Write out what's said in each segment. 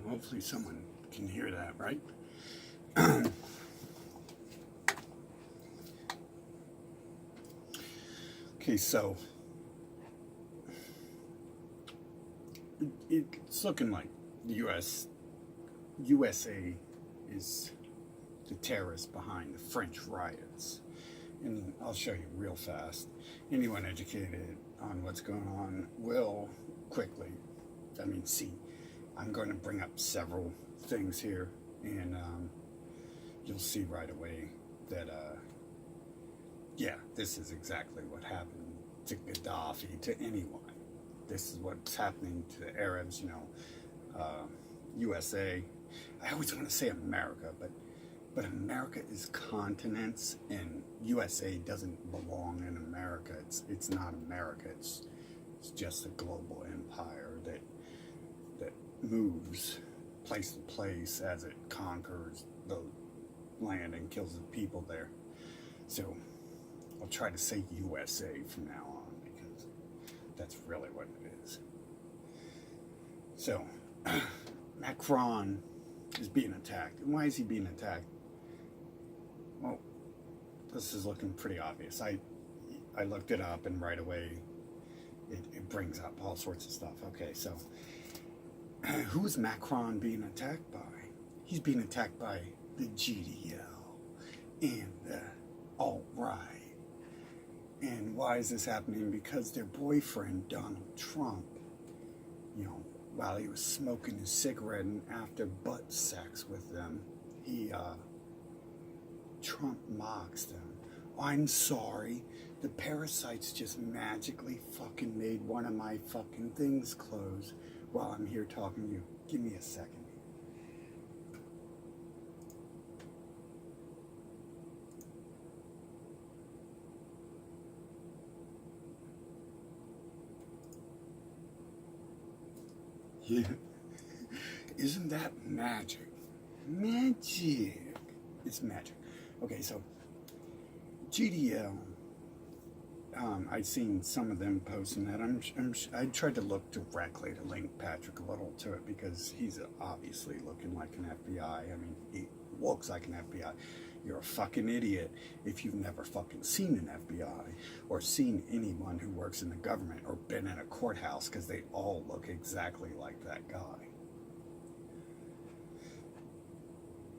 hopefully someone can hear that, right? Okay, so it's looking like the USA is the terrorist behind the French riots. And I'll show you real fast. Anyone educated on what's going on will quickly, see. I'm going to bring up several things here, and you'll see right away that, yeah, this is exactly what happened to Gaddafi, to anyone. This is what's happening to the Arabs, USA. I always want to say America, but America is continents, and USA doesn't belong in America. It's not America. It's just a global empire that moves place to place as it conquers the land and kills the people there. So I'll try to say USA from now on, because that's really what it is. So Macron is being attacked. And why is he being attacked? Well, this is looking pretty obvious. I looked it up, and right away it brings up all sorts of stuff. Okay, so who is Macron being attacked by? He's being attacked by the GDL and the alt-right. And why is this happening? Because their boyfriend, Donald Trump, while he was smoking his cigarette and after butt sex with them, Trump mocks them. I'm sorry, the parasites just magically fucking made one of my fucking things close while I'm here talking to you. Give me a second. Yeah. Isn't that magic? Magic. It's magic. Okay, so GDL, I've seen some of them posting that. I tried to look directly to link Patrick a little to it, because he's obviously looking like an FBI. He looks like an FBI. You're a fucking idiot if you've never fucking seen an FBI or seen anyone who works in the government or been in a courthouse, because they all look exactly like that guy.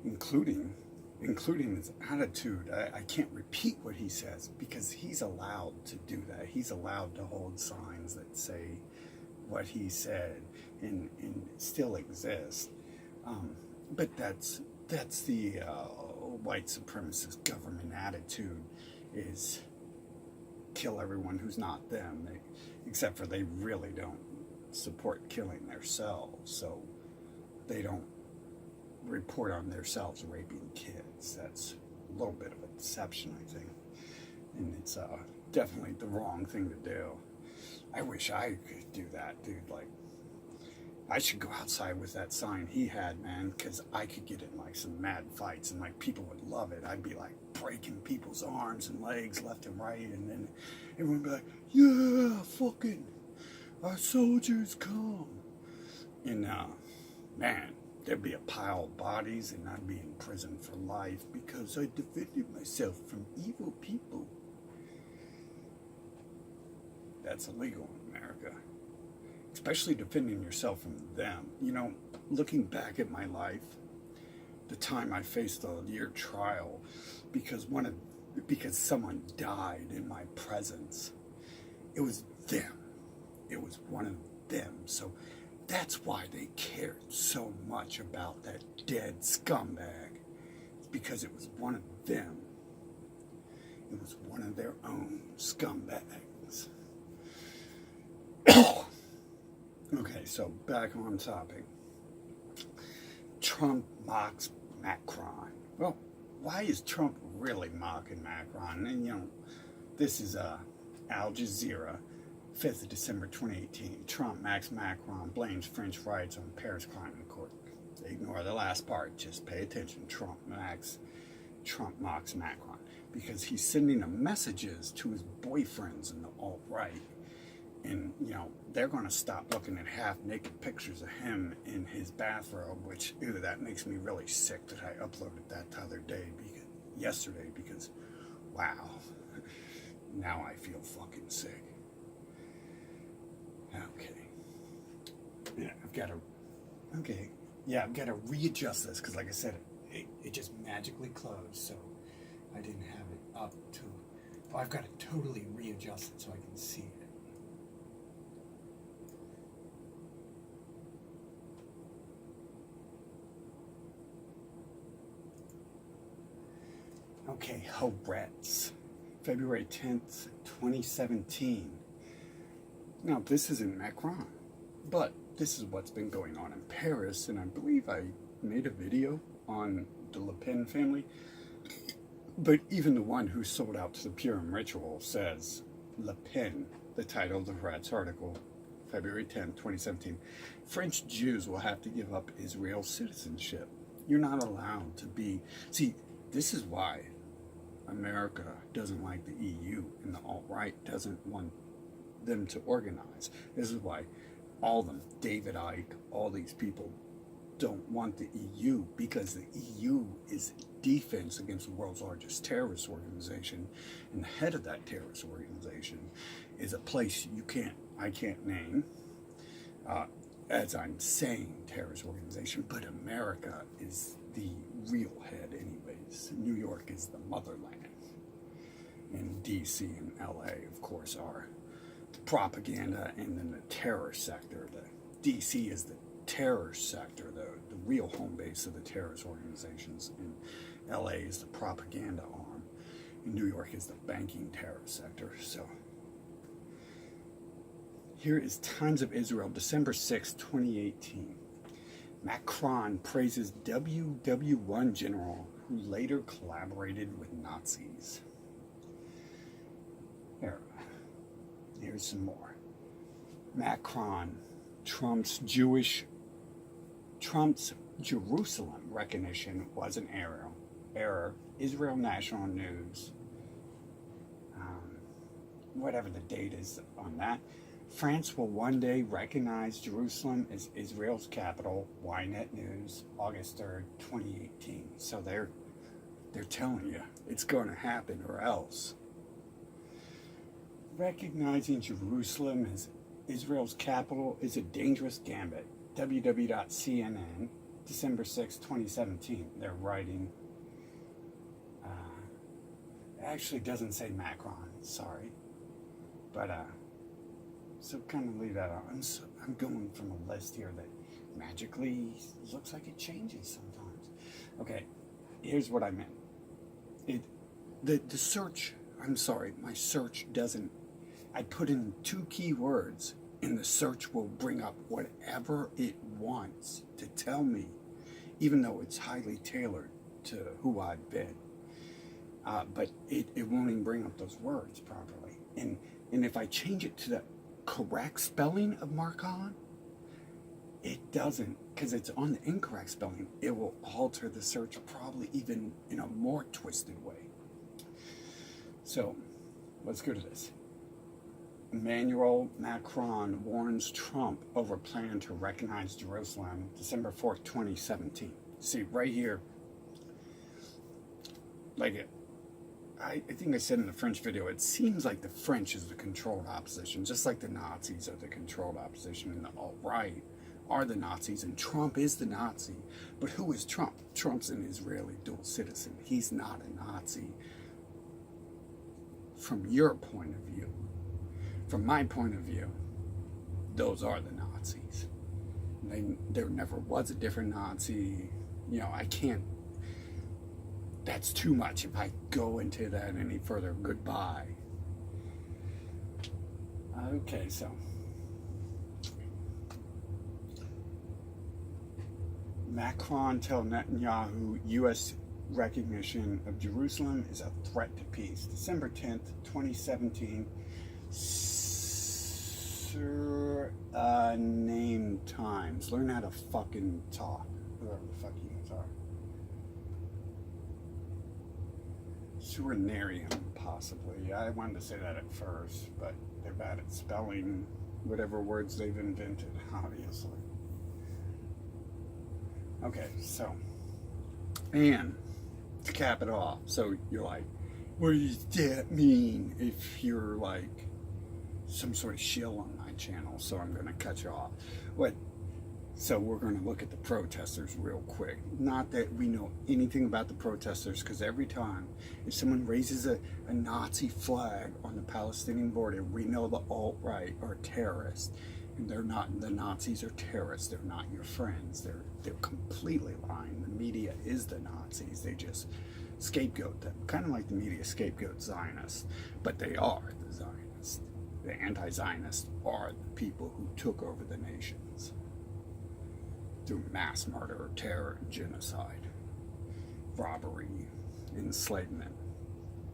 Including his attitude. I can't repeat what he says, because he's allowed to do that. He's allowed to hold signs that say what he said and still exist. But that's the white supremacist government attitude, is kill everyone who's not them, except for they really don't support killing themselves, so they don't report on themselves raping kids. That's a little bit of a deception, I think, and it's definitely the wrong thing to do. I wish I could do that, dude. Like, I should go outside with that sign he had, man, because I could get in like some mad fights, and like people would love it. I'd be like breaking people's arms and legs left and right, and then everyone would be like, yeah, fucking our soldiers come. And man, there'd be a pile of bodies, and I'd be in prison for life because I defended myself from evil people. That's illegal in America. Especially defending yourself from them. Looking back at my life, the time I faced a year trial because someone died in my presence, it was them. It was one of them. So that's why they cared so much about that dead scumbag. It's because it was one of them. It was one of their own scumbags. Okay, so back on topic. Trump mocks Macron. Well, why is Trump really mocking Macron? And this is Al Jazeera, 5th of December 2018. Trump mocks Macron, blames French riots on Paris climate accord. Ignore the last part, just pay attention. Trump mocks Macron because he's sending messages to his boyfriends in the alt-right. And, you know, they're going to stop looking at half-naked pictures of him in his bathrobe, which, ew, that makes me really sick that I uploaded that the other day, yesterday, because, wow, now I feel fucking sick. Okay. Yeah, I've got to readjust this, because like I said, it just magically closed, so I didn't have it up to, I've got to totally readjust it so I can see it. Okay, Hobretz, February 10th, 2017. Now, this isn't Macron, but this is what's been going on in Paris, and I believe I made a video on the Le Pen family, but even the one who sold out to the Purim ritual says, Le Pen, the title of the Hobretz article, February 10th, 2017, French Jews will have to give up Israel citizenship. You're not allowed to be, see, this is why America doesn't like the EU, and the alt-right doesn't want them to organize. This is why all of them, David Icke, all these people don't want the EU, because the EU is defense against the world's largest terrorist organization, and the head of that terrorist organization is a place I can't name, as I'm saying terrorist organization, but America is the real head anyways. New York is the motherland, and DC and LA, of course, are the propaganda, and then the terror sector. The DC is the terror sector, the real home base of the terrorist organizations, and LA is the propaganda arm, and New York is the banking terror sector. So here is Times of Israel, December 6, 2018. Macron praises WW1 general who later collaborated with Nazis. Here's some more. Macron, Trump's Jerusalem recognition was an error. Israel National News, whatever the date is on that. France will one day recognize Jerusalem as Israel's capital. Ynet News, August 3rd, 2018. So they're telling you it's going to happen, or else. Recognizing Jerusalem as Israel's capital is a dangerous gambit. www.cnn, December 6, 2017. They're writing. It actually doesn't say Macron, sorry. But, so kind of leave that out. I'm going from a list here that magically looks like it changes sometimes. Okay, here's what I meant. The search, I'm sorry, my search doesn't, I put in 2 keywords, and the search will bring up whatever it wants to tell me, even though it's highly tailored to who I've been. But it won't even bring up those words properly. And if I change it to the correct spelling of Marcon, it doesn't, because it's on the incorrect spelling. It will alter the search, probably even in a more twisted way. So let's go to this. Emmanuel Macron warns Trump over plan to recognize Jerusalem, December 4th, 2017. See, right here, like I think I said in the French video, it seems like the French is the controlled opposition, just like the Nazis are the controlled opposition, and the alt-right are the Nazis, and Trump is the Nazi. But who is Trump? Trump's an Israeli dual citizen. He's not a Nazi from your point of view. From my point of view, those are the Nazis. There never was a different Nazi. You know, I can't, that's too much if I go into that any further. Goodbye. Okay, so Macron tells Netanyahu U.S. recognition of Jerusalem is a threat to peace. December 10th, 2017. Name times. Learn how to fucking talk. Whoever the fuck you are. Extraordinarium, possibly. I wanted to say that at first, but they're bad at spelling whatever words they've invented, obviously. Okay, so, and to cap it off, so you're like, what does that mean if you're like some sort of shill on my channel? So I'm going to cut you off. So we're going to look at the protesters real quick. Not that we know anything about the protesters, because every time if someone raises a Nazi flag on the Palestinian border, we know the alt-right are terrorists. And they're not. The Nazis are terrorists. They're not your friends. They're completely lying. The media is the Nazis. They just scapegoat them, kind of like the media scapegoat Zionists, but they are the Zionists. The anti-Zionists are the people who took over the nations through mass murder, terror, genocide, robbery, enslavement.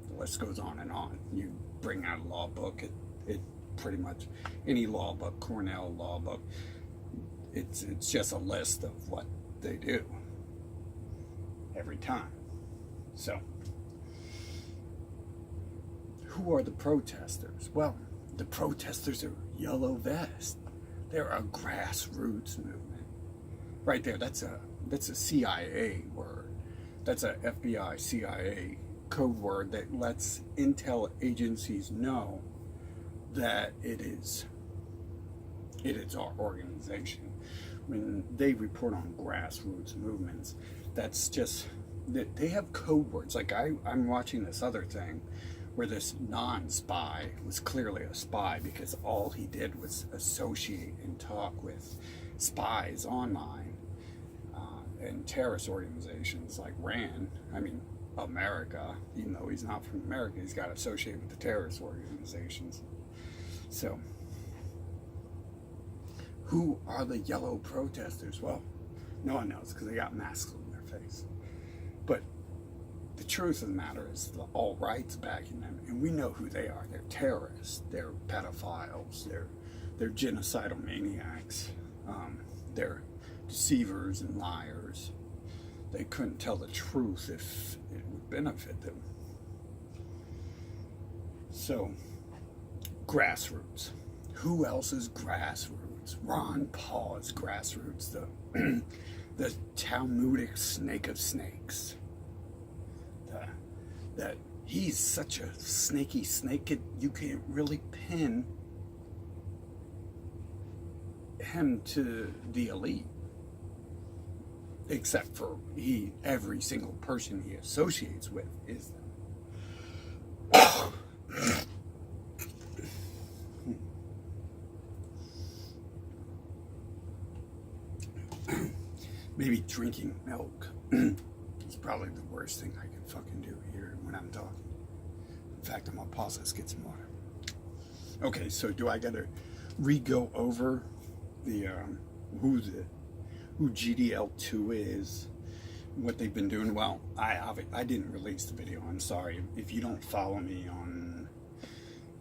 The list goes on and on. You bring out a law book, it pretty much, any law book, Cornell law book, it's just a list of what they do every time. So, who are the protesters? Well, the protesters are yellow vests. They're a grassroots movement. Right there, that's a CIA word. That's a FBI, CIA code word that lets intel agencies know that it is our organization. When they report on grassroots movements, that's just that they have code words. Like I'm watching this other thing where this non-spy was clearly a spy because all he did was associate and talk with spies online and terrorist organizations like America, even though he's not from America, he's got to associate with the terrorist organizations. So, who are the yellow protesters? Well, no one knows because they got masks on their face. But the truth of the matter is the alt-right's backing them, and we know who they are. They're terrorists. They're pedophiles. They're genocidal maniacs. They're deceivers and liars. They couldn't tell the truth if it would benefit them. So, grassroots. Who else is grassroots? Ron Paul is grassroots, the Talmudic snake of snakes. That he's such a snaky snake, you can't really pin him to the elite. Except for every single person he associates with is them. Maybe drinking milk is probably the worst thing I can fucking do here when I'm talking. In fact, I'm gonna pause this, get some water. Okay, so do I gotta re-go over the who GDL2 is, what they've been doing? Well, I didn't release the video. I'm sorry. If you don't follow me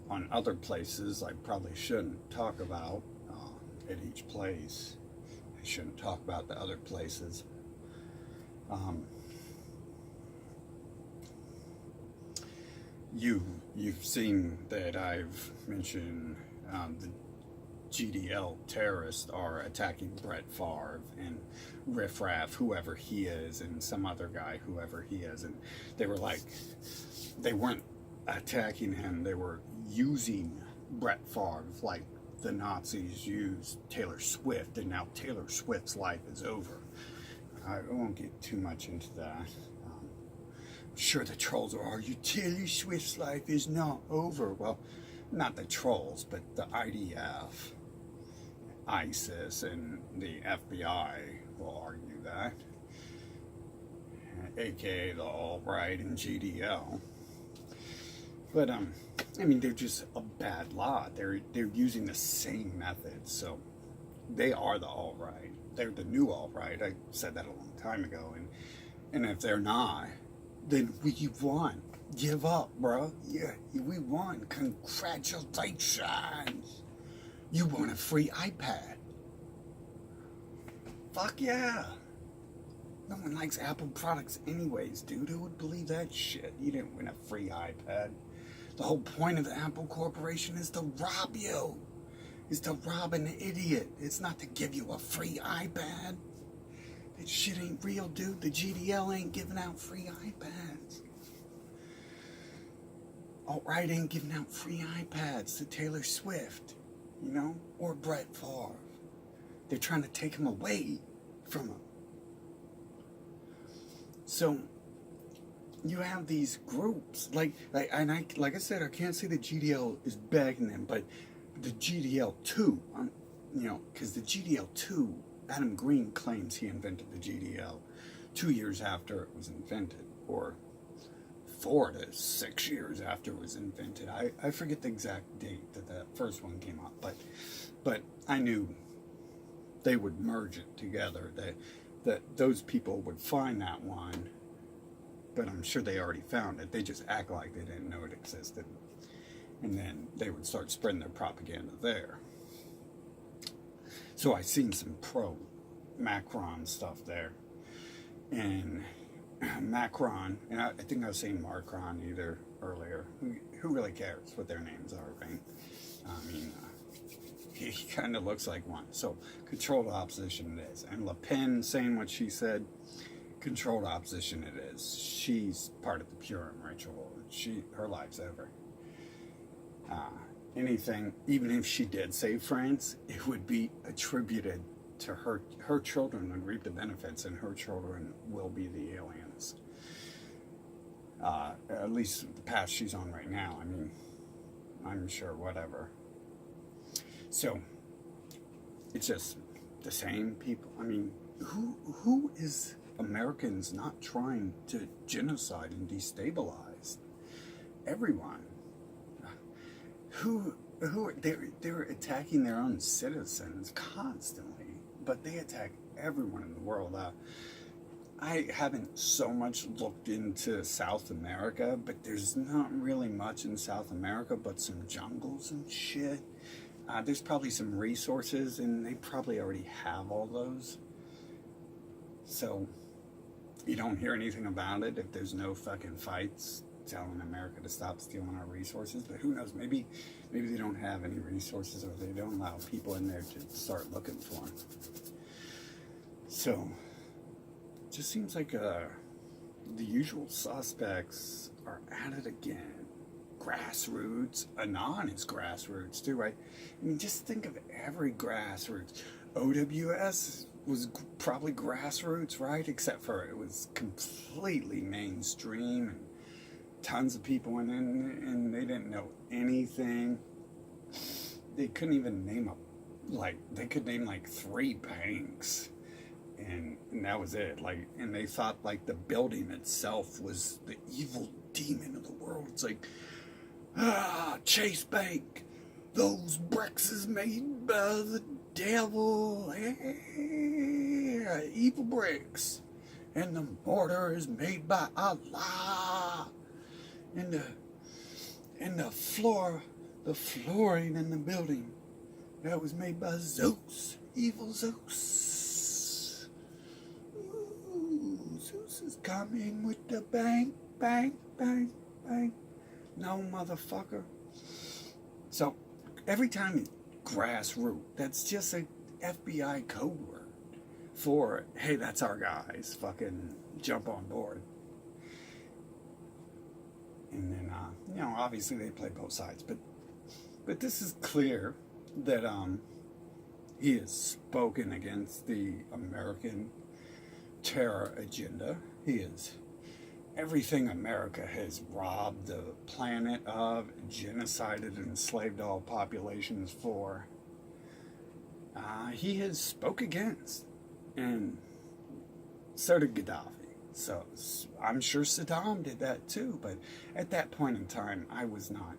on other places, I probably shouldn't talk about at each place. I shouldn't talk about the other places. You've seen that I've mentioned the GDL terrorists are attacking Brett Favre and Riff Raff, whoever he is, and some other guy, whoever he is. And they were like, they weren't attacking him, they were using Brett Favre like the Nazis used Taylor Swift, and now Taylor Swift's life is over. I won't get too much into that. I'm sure the trolls are arguing, Taylor Swift's life is not over. Well, not the trolls, but the IDF, ISIS, and the FBI will argue that, aka the alt-right and GDL. But I mean, they're just a bad lot. They're using the same methods, so they are the alt-right. They're the new alt-right. I said that a long time ago, and if they're not, then we won. Give up, bro. Yeah, we won. Congratulations. You won a free iPad. Fuck yeah. No one likes Apple products anyways, dude. Who would believe that shit? You didn't win a free iPad. The whole point of the Apple Corporation is to rob you. Is to rob an idiot. It's not to give you a free iPad. That shit ain't real, dude. The GDL ain't giving out free iPads. Alt-right ain't giving out free iPads to Taylor Swift, you know, or Brett Favre. They're trying to take him away from him. So you have these groups, like I said, I can't say the GDL is begging them, but the GDL2, you know, because the GDL2, Adam Green claims he invented the GDL 2 years after it was invented, or 4 to 6 years after it was invented. I forget the exact date that that first one came out, but I knew they would merge it together, that those people would find that one, but I'm sure they already found it. They just act like they didn't know it existed. And then they would start spreading their propaganda there. So I seen some pro-Macron stuff there. And Macron, and I think I was saying Marcon either earlier. Who really cares what their names are, right? I mean, he kind of looks like one. So controlled opposition it is. And Le Pen saying what she said, controlled opposition it is. She's part of the Purim ritual. Her life's over. Anything, even if she did save France, it would be attributed to her. Her children would reap the benefits, and her children will be the aliens. At least the path she's on right now. I mean, I'm sure whatever. So it's just the same people. I mean, who is Americans not trying to genocide and destabilize? Everyone. They're attacking their own citizens constantly, but they attack everyone in the world. I haven't so much looked into South America, but there's not really much in South America but some jungles and shit. There's probably some resources, and they probably already have all those. So you don't hear anything about it if there's no fucking fights telling America to stop stealing our resources. But who knows? Maybe they don't have any resources, or they don't allow people in there to start looking for them. So it just seems like the usual suspects are at it again. Grassroots. Anon is grassroots too, right? I mean, just think of every grassroots. OWS was probably grassroots, right? Except for it was completely mainstream, and tons of people went in, and they didn't know anything. They couldn't even name they could name like 3 banks, and that was it. And they thought the building itself was the evil demon of the world. It's like, Chase Bank, those bricks is made by the devil, evil bricks, and the mortar is made by Allah. And the flooring in the building, that was made by Zeus, evil Zeus. Ooh, Zeus is coming with the bang, bang, bang, bang. No, motherfucker. So, every time it's grassroots, that's just a FBI code word for, hey, that's our guys, fucking jump on board. And then, obviously they play both sides, but this is clear that he has spoken against the American terror agenda. He is everything America has robbed the planet of, genocided and enslaved all populations for. He has spoke against, and so did Gaddafi. So I'm sure Saddam did that too, but at that point in time, I was not,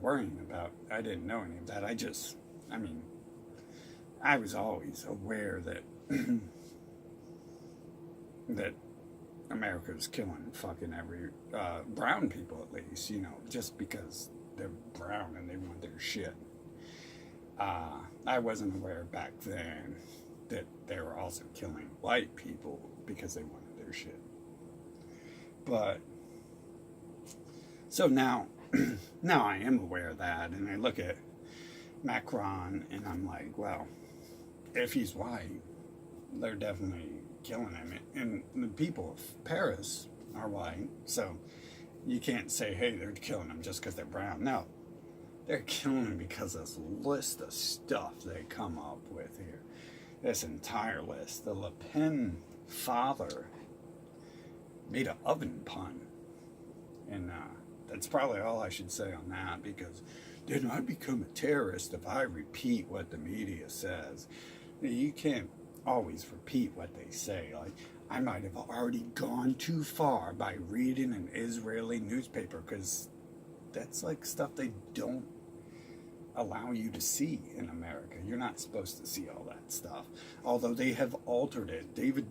worrying about, I didn't know any of that. I was always aware that, that America was killing fucking every, brown people at least, just because they're brown and they want their shit. I wasn't aware back then that they were also killing white people because they wanted their shit. But so now now I am aware of that, and I look at Macron and I'm like, well, if he's white, they're definitely killing him. And the people of Paris are white, so you can't say, hey, they're killing him just because they're brown. No, they're killing him because of this list of stuff they come up with here. This entire list. The Le Pen father made an oven pun. And that's probably all I should say on that, because then I become a terrorist if I repeat what the media says. You can't always repeat what they say. Like, I might have already gone too far by reading an Israeli newspaper, because that's like stuff they don't allow you to see in America. You're not supposed to see all that stuff. Although they have altered it. FBI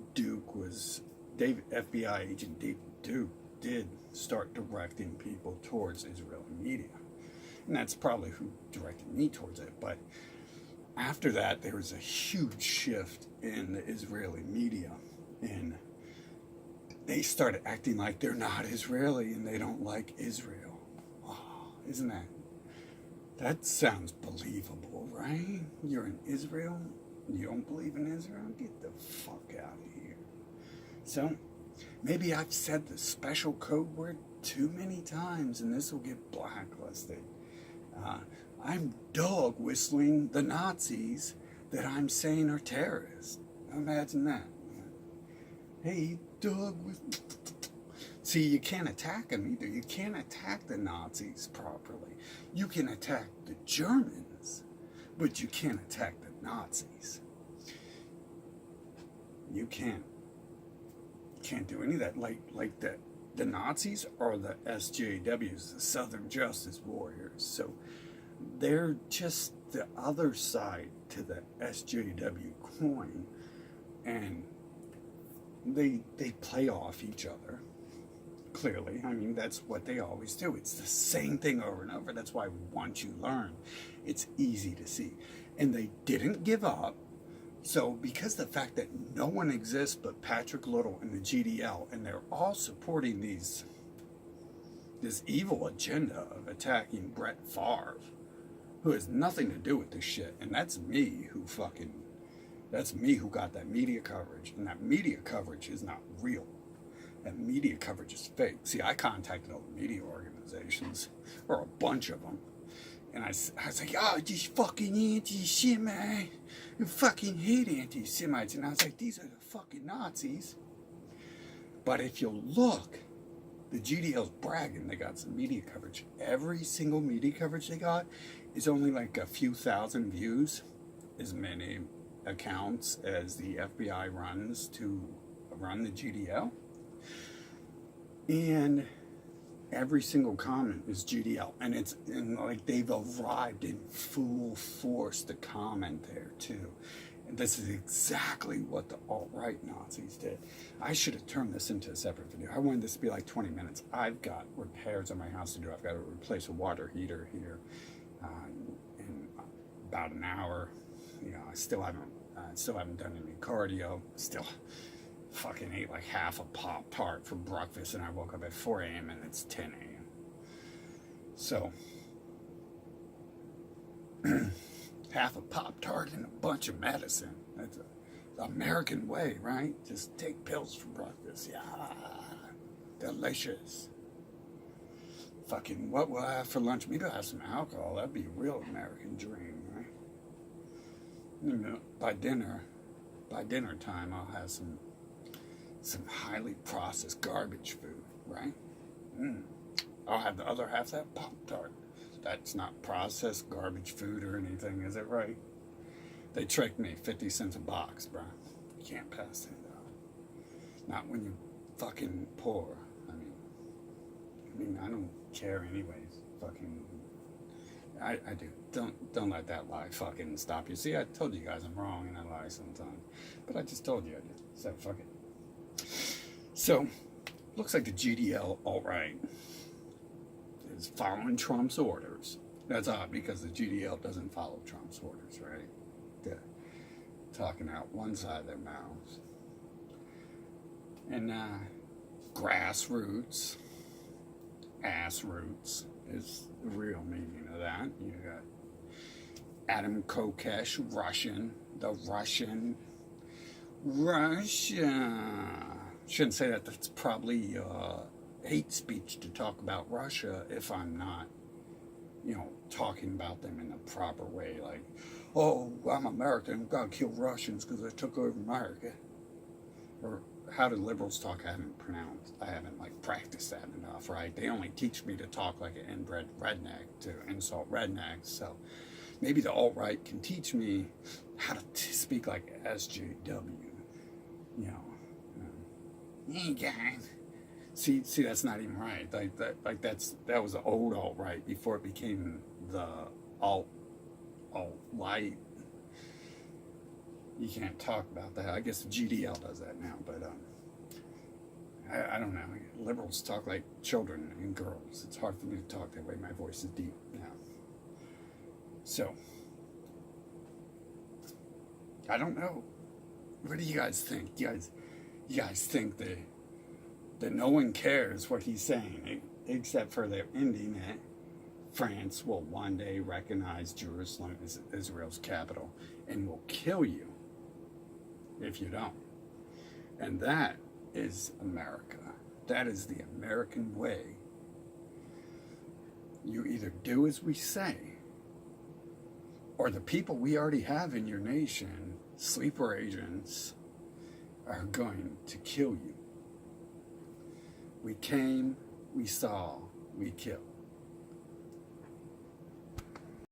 agent David Duke did start directing people towards Israeli media. And that's probably who directed me towards it. But after that, there was a huge shift in the Israeli media. And they started acting like they're not Israeli and they don't like Israel. Oh, isn't that? That sounds believable, right? You're in Israel? You don't believe in Israel? Get the fuck out of here. So, maybe I've said the special code word too many times and this will get blacklisted. I'm dog whistling the Nazis that I'm saying are terrorists. Imagine that. Hey, dog whistle. See, you can't attack them either. You can't attack the Nazis properly. You can attack the Germans, but you can't attack the Nazis. You can't do any of that. Like the Nazis are the SJWs, the Southern Justice Warriors. So they're just the other side to the SJW coin, and they play off each other. Clearly, I mean, that's what they always do. It's the same thing over and over. That's why once you learn, it's easy to see. And they didn't give up. So because the fact that no one exists but Patrick Little and the GDL, and they're all supporting this evil agenda of attacking Brett Favre, who has nothing to do with this shit. And that's me who got that media coverage. And that media coverage is not real. That media coverage is fake. See, I contacted all the media organizations, or a bunch of them, and I was like, oh, these fucking anti-Semites, you fucking hate anti-Semites. And I was like, these are the fucking Nazis. But if you look, the GDL's bragging they got some media coverage. Every single media coverage they got is only like a few thousand views, as many accounts as the FBI runs to run the GDL. And every single comment is GDL, and like they've arrived in full force to comment there too. And this is exactly what the alt-right Nazis did. I should have turned this into a separate video. I wanted this to be like 20 minutes. I've got repairs on my house to do. I've got to replace a water heater here in about an hour. You know, I still haven't done any cardio. Still fucking ate like half a Pop-Tart for breakfast, and I woke up at 4 a.m. and it's 10 a.m. So, half a Pop-Tart and a bunch of medicine. That's the American way, right? Just take pills for breakfast. Yeah, delicious. Fucking, what will I have for lunch? Maybe I'll have some alcohol. That'd be a real American dream, right? You know, by dinner time, I'll have some highly processed garbage food, right? I'll have the other half that Pop-Tart. That's not processed garbage food or anything, is it, right? They tricked me. 50 cents a box, bro. You can't pass that up. Not when you're fucking poor. I mean, I don't care anyways. Fucking, I do. Don't let that lie fucking stop you. See, I told you guys I'm wrong and I lie sometimes. But I just told you I did. So, fuck it. So, looks like the GDL alt-right is following Trump's orders. That's odd because the GDL doesn't follow Trump's orders, right? talking out one side of their mouths. And grassroots, ass roots is the real meaning of that. You got Adam Kokesh, Russian, the Russian, Russia. Shouldn't say that. That's probably hate speech to talk about Russia if I'm not, talking about them in the proper way. Like, oh, I'm American, I've got to kill Russians because they took over America. Or how do liberals talk? I haven't practiced that enough, right? They only teach me to talk like an inbred redneck to insult rednecks. So maybe the alt-right can teach me how to speak like SJW. Hey guys. See, that's not even right. That was the old alt-right before it became the alt-light. You can't talk about that. I guess the GDL does that now, but I don't know. Liberals talk like children and girls. It's hard for me to talk that way. My voice is deep now. So, I don't know. What do you guys think? You guys think that no one cares what he's saying, except for their ending that France will one day recognize Jerusalem as Israel's capital and will kill you if you don't. And that is America. That is the American way. You either do as we say, or the people we already have in your nation, sleeper agents, are going to kill you. We came, we saw, we killed.